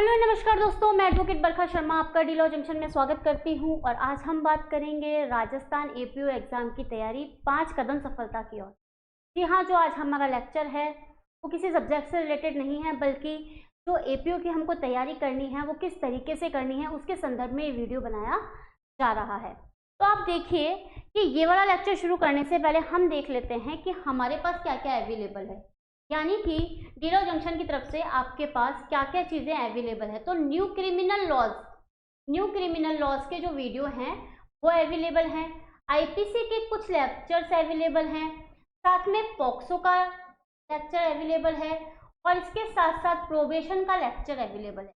Hello नमस्कार दोस्तों, मैं एडवोकेट बरखा शर्मा आपका डी लॉ जंक्शन में स्वागत करती हूं। और आज हम बात करेंगे राजस्थान एपीओ एग्जाम की तैयारी 5 कदम सफलता की ओर। जी हाँ, जो आज हमारा लेक्चर है वो किसी सब्जेक्ट से रिलेटेड नहीं है, बल्कि जो एपीओ की हमको तैयारी करनी है वो किस तरीके से करनी है उसके संदर्भ में ये वीडियो बनाया जा रहा है। तो आप देखिए कि ये वाला लेक्चर शुरू करने से पहले हम देख लेते हैं कि हमारे पास क्या क्या अवेलेबल है, यानी कि डी लॉ जंक्शन की तरफ से आपके पास क्या क्या चीज़ें अवेलेबल है। तो न्यू क्रिमिनल लॉज के जो वीडियो हैं वो अवेलेबल हैं, आईपीसी के कुछ लेक्चर्स अवेलेबल हैं, साथ में पॉक्सो का लेक्चर अवेलेबल है और इसके साथ साथ प्रोबेशन का लेक्चर अवेलेबल है।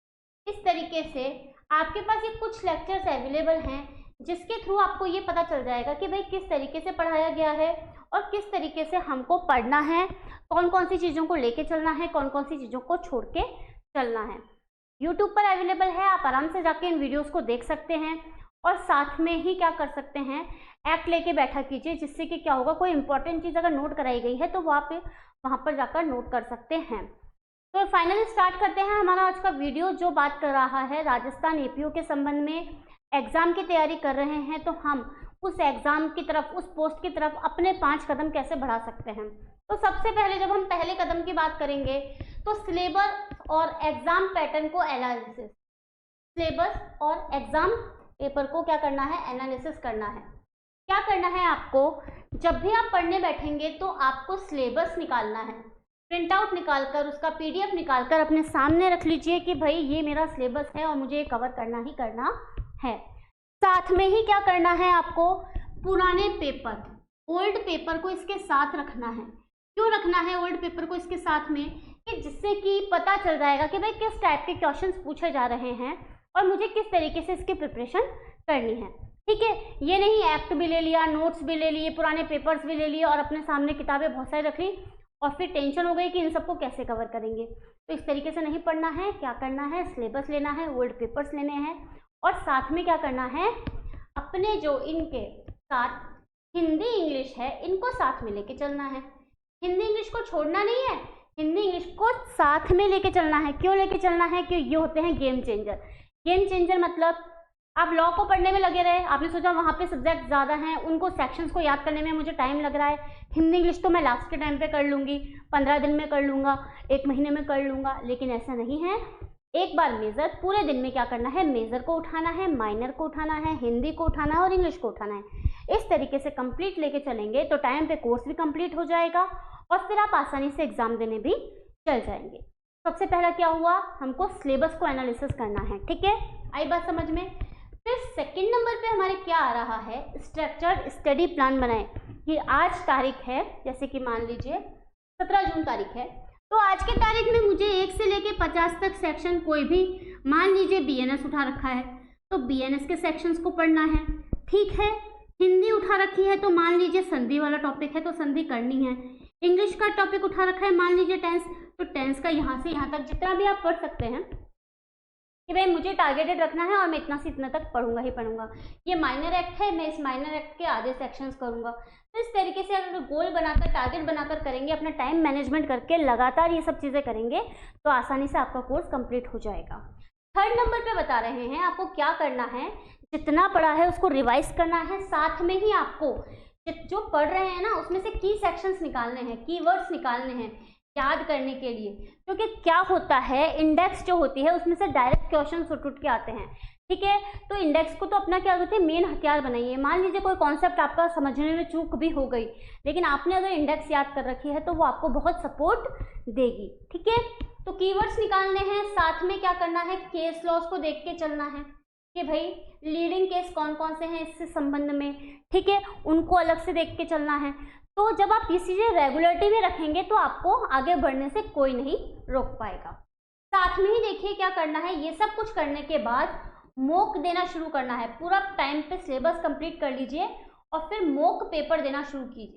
इस तरीके से आपके पास ये कुछ लेक्चर्स अवेलेबल हैं जिसके थ्रू आपको ये पता चल जाएगा कि भाई किस तरीके से पढ़ाया गया है और किस तरीके से हमको पढ़ना है, कौन कौन सी चीज़ों को लेके चलना है, कौन कौन सी चीज़ों को छोड़ के चलना है। यूट्यूब पर अवेलेबल है, आप आराम से जाके इन वीडियोस को देख सकते हैं और साथ में ही क्या कर सकते हैं, एक्ट लेके बैठा कीजिए, जिससे कि क्या होगा, कोई इंपॉर्टेंट चीज़ अगर नोट कराई गई है तो वहाँ पर जाकर नोट कर सकते हैं। तो फाइनली स्टार्ट करते हैं हमारा आज का वीडियो, जो बात कर रहा है राजस्थान एपीओ के संबंध में। एग्जाम की तैयारी कर रहे हैं तो हम उस एग्जाम की तरफ, उस पोस्ट की तरफ अपने 5 कदम कैसे बढ़ा सकते हैं। तो सबसे पहले जब हम पहले कदम की बात करेंगे तो सिलेबस और एग्जाम पैटर्न को एनालिसिस, सिलेबस और एग्जाम पेपर को क्या करना है, एनालिसिस करना है। क्या करना है आपको, जब भी आप पढ़ने बैठेंगे तो आपको सिलेबस निकालना है, प्रिंट आउट निकालकर उसका पीडीएफ निकालकर अपने सामने रख लीजिए कि भाई ये मेरा सिलेबस है और मुझे ये कवर करना ही करना है। साथ में ही क्या करना है आपको, पुराने पेपर, ओल्ड पेपर को इसके साथ रखना है। क्यों रखना है ओल्ड पेपर को इसके साथ में, कि जिससे कि पता चल जाएगा कि भाई किस टाइप के क्वेश्चंस पूछे जा रहे हैं और मुझे किस तरीके से इसकी प्रिपरेशन करनी है। ठीक है, ये नहीं एक्ट भी ले लिया, नोट्स भी ले लिए, पुराने पेपर्स भी ले लिए और अपने सामने किताबें बहुत सारी रख ली और फिर टेंशन हो गई कि इन सबको कैसे कवर करेंगे। तो इस तरीके से नहीं पढ़ना है। क्या करना है, सिलेबस लेना है, ओल्ड पेपर्स लेने हैं और साथ में क्या करना है, अपने जो इनके साथ हिंदी इंग्लिश है इनको साथ में लेके चलना है। हिंदी इंग्लिश को छोड़ना नहीं है, हिंदी इंग्लिश को साथ में लेके चलना है। क्यों लेके चलना है, कि ये होते हैं गेम चेंजर। गेम चेंजर मतलब आप लॉ को पढ़ने में लगे रहे, आपने सोचा वहाँ पे सब्जेक्ट ज़्यादा हैं, उनको सेक्शंस को याद करने में मुझे टाइम लग रहा है, हिंदी इंग्लिश तो मैं लास्ट के टाइम पे कर लूँगी, 15 दिन में कर लूँगा, 1 महीने में कर लूँगा। लेकिन ऐसा नहीं है। एक बार मेजर, पूरे दिन में क्या करना है, मेजर को उठाना है, माइनर को उठाना है, हिंदी को उठाना है और इंग्लिश को उठाना है। इस तरीके से कंप्लीट लेके चलेंगे तो टाइम पे कोर्स भी कंप्लीट हो जाएगा और फिर आप आसानी से एग्जाम देने भी चल जाएंगे। सबसे पहला क्या हुआ, हमको सिलेबस को एनालिसिस करना है। ठीक है, आई बात समझ में। फिर सेकंड नंबर पे हमारे क्या आ रहा है, स्ट्रक्चर्ड स्टडी प्लान बनाएं। कि आज तारीख है, जैसे कि मान लीजिए 17 जून तारीख है, तो आज के तारीख में मुझे 1 से लेके 50 तक सेक्शन, कोई भी, मान लीजिए बीएनएस उठा रखा है तो बीएनएस के सेक्शंस को पढ़ना है। ठीक है, हिंदी उठा रखी है तो मान लीजिए संधि वाला टॉपिक है तो संधि करनी है। इंग्लिश का टॉपिक उठा रखा है, मान लीजिए टेंस, तो टेंस का यहाँ से यहाँ तक जितना भी आप पढ़ सकते हैं कि भाई मुझे टारगेटेड रखना है और मैं इतना से इतना तक पढ़ूंगा ही पढ़ूंगा। ये माइनर एक्ट है, मैं इस माइनर एक्ट के आधे सेक्शंस करूंगा। तो इस तरीके से अगर गोल बनाकर, टारगेट बनाकर करेंगे, अपना टाइम मैनेजमेंट करके लगातार ये सब चीज़ें करेंगे तो आसानी से आपका कोर्स कंप्लीट हो जाएगा। थर्ड नंबर पे बता रहे हैं आपको क्या करना है, जितना पढ़ा है उसको रिवाइज करना है। साथ में ही आपको जो पढ़ रहे हैं ना उसमें से की सेक्शंस निकालने हैं, कीवर्ड्स निकालने हैं याद करने के लिए। क्योंकि क्या होता है, इंडेक्स जो होती है उसमें से डायरेक्ट क्वेश्चन उठ के आते हैं। ठीक है, तो इंडेक्स को तो अपना क्या कहते हैं, मेन हथियार बनाइए। मान लीजिए कोई कॉन्सेप्ट आपका समझने में चूक भी हो गई, लेकिन आपने अगर इंडेक्स याद कर रखी है तो वो आपको बहुत सपोर्ट देगी। ठीक है, तो कीवर्ड्स निकालने हैं। साथ में क्या करना है, केस लॉस को देख के चलना है कि भाई लीडिंग केस कौन कौन से हैं इससे संबंध में। ठीक है, उनको अलग से देख के चलना है। तो जब आप ये चीज़ें रेगुलरिटी में रखेंगे तो आपको आगे बढ़ने से कोई नहीं रोक पाएगा। साथ में ही देखिए क्या करना है, ये सब कुछ करने के बाद मॉक देना शुरू करना है। पूरा टाइम पे सिलेबस कंप्लीट कर लीजिए और फिर मॉक पेपर देना शुरू कीजिए।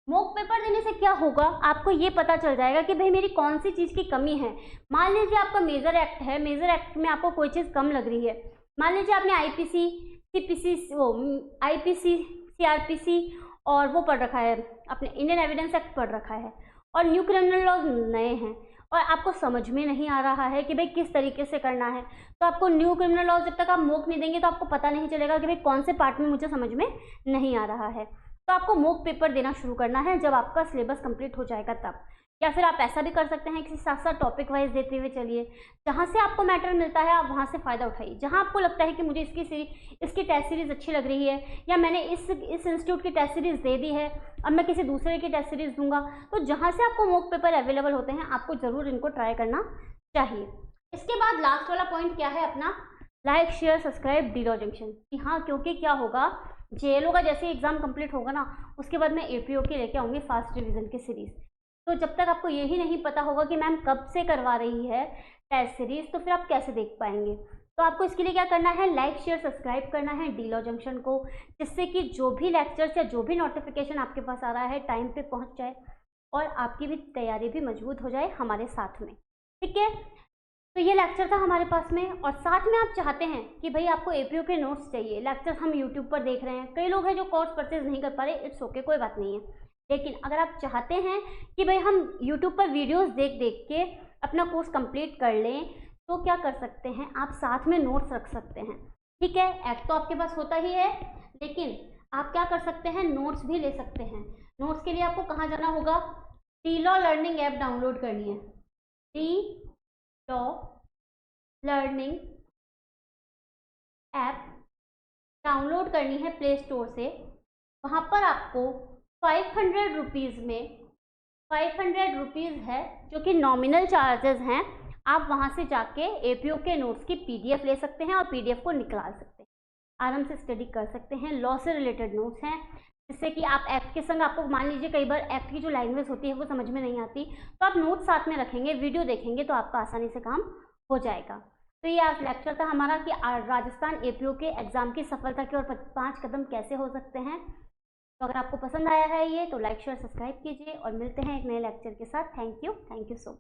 मॉक पेपर देने से क्या होगा, आपको ये पता चल जाएगा कि भाई मेरी कौन सी चीज़ की कमी है। मान लीजिए आपका मेजर एक्ट है, मेजर एक्ट में आपको कोई चीज़ कम लग रही है। मान लीजिए आपने आईपीसी, सीपीसी, आईपीसी, सीआरपीसी और वो पढ़ रखा है, अपने इंडियन एविडेंस एक्ट पढ़ रखा है और न्यू क्रिमिनल लॉज नए हैं और आपको समझ में नहीं आ रहा है कि भाई किस तरीके से करना है, तो आपको न्यू क्रिमिनल लॉ जब तक आप मॉक नहीं देंगे तो आपको पता नहीं चलेगा कि भाई कौन से पार्ट में मुझे समझ में नहीं आ रहा है। तो आपको मॉक पेपर देना शुरू करना है जब आपका सिलेबस कंप्लीट हो जाएगा तब, या फिर आप ऐसा भी कर सकते हैं कि साथ साथ टॉपिक वाइज देते हुए चलिए। जहाँ से आपको मैटर मिलता है आप वहाँ से फ़ायदा उठाइए। जहाँ आपको लगता है कि मुझे इसकी टेस्ट सीरीज़ अच्छी लग रही है, या मैंने इस इंस्टीट्यूट की टेस्ट सीरीज़ दे दी है, अब मैं किसी दूसरे की टेस्ट सीरीज़ दूंगा, तो जहाँ से आपको मॉक पेपर अवेलेबल होते हैं आपको ज़रूर इनको ट्राई करना चाहिए। इसके बाद लास्ट वाला पॉइंट क्या है अपना, like share subscribe D law junction. कि हाँ, क्योंकि क्या होगा, JLO का जैसे एग्ज़ाम कंप्लीट होगा ना, उसके बाद मैं APO के लेके आऊँगी फास्ट रिवीजन की सीरीज़। तो जब तक आपको यही नहीं पता होगा कि मैम कब से करवा रही है टेस्ट सीरीज़, तो फिर आप कैसे देख पाएंगे। तो आपको इसके लिए क्या करना है, लाइक शेयर सब्सक्राइब करना है डी लॉ जंक्शन को, जिससे कि जो भी लेक्चर्स या जो भी नोटिफिकेशन आपके पास आ रहा है टाइम पे पहुंच जाए और आपकी भी तैयारी भी मजबूत हो जाए हमारे साथ में। ठीक है, तो ये लेक्चर था हमारे पास में। और साथ में आप चाहते हैं कि भाई आपको APO के नोट्स चाहिए, लेक्चर्स हम यूट्यूब पर देख रहे हैं, कई लोग हैं जो कोर्स परचेज नहीं कर पा रहे, इट्स ओके, कोई बात नहीं है। लेकिन अगर आप चाहते हैं कि भाई हम यूट्यूब पर वीडियोस देख देख के अपना कोर्स कंप्लीट कर लें, तो क्या कर सकते हैं, आप साथ में नोट्स रख सकते हैं। ठीक है, ऐप तो आपके पास होता ही है, लेकिन आप क्या कर सकते हैं, नोट्स भी ले सकते हैं। नोट्स के लिए आपको कहाँ जाना होगा, टी-लॉ लर्निंग ऐप डाउनलोड करनी है। टी-लॉ लर्निंग ऐप डाउनलोड करनी है प्ले स्टोर से। वहाँ पर आपको 500 रुपीज़ में 500 रुपीज़ है जो कि नॉमिनल चार्जेस हैं। आप वहाँ से जाके APO के नोट्स की PDF ले सकते हैं और PDF को निकाल सकते हैं, आराम से स्टडी कर सकते हैं। लॉ से रिलेटेड नोट्स हैं, जिससे कि आप एक्ट के संग, आपको मान लीजिए कई बार एक्ट की जो लैंग्वेज होती है वो समझ में नहीं आती, तो आप नोट्स साथ में रखेंगे, वीडियो देखेंगे तो आपका आसानी से काम हो जाएगा। तो ये आज लेक्चर था हमारा कि राजस्थान APO के एग्ज़ाम की सफलता की ओर 5 कदम कैसे हो सकते हैं। तो अगर आपको पसंद आया है ये, तो लाइक शेयर सब्सक्राइब कीजिए और मिलते हैं एक नए लेक्चर के साथ। Thank you so much.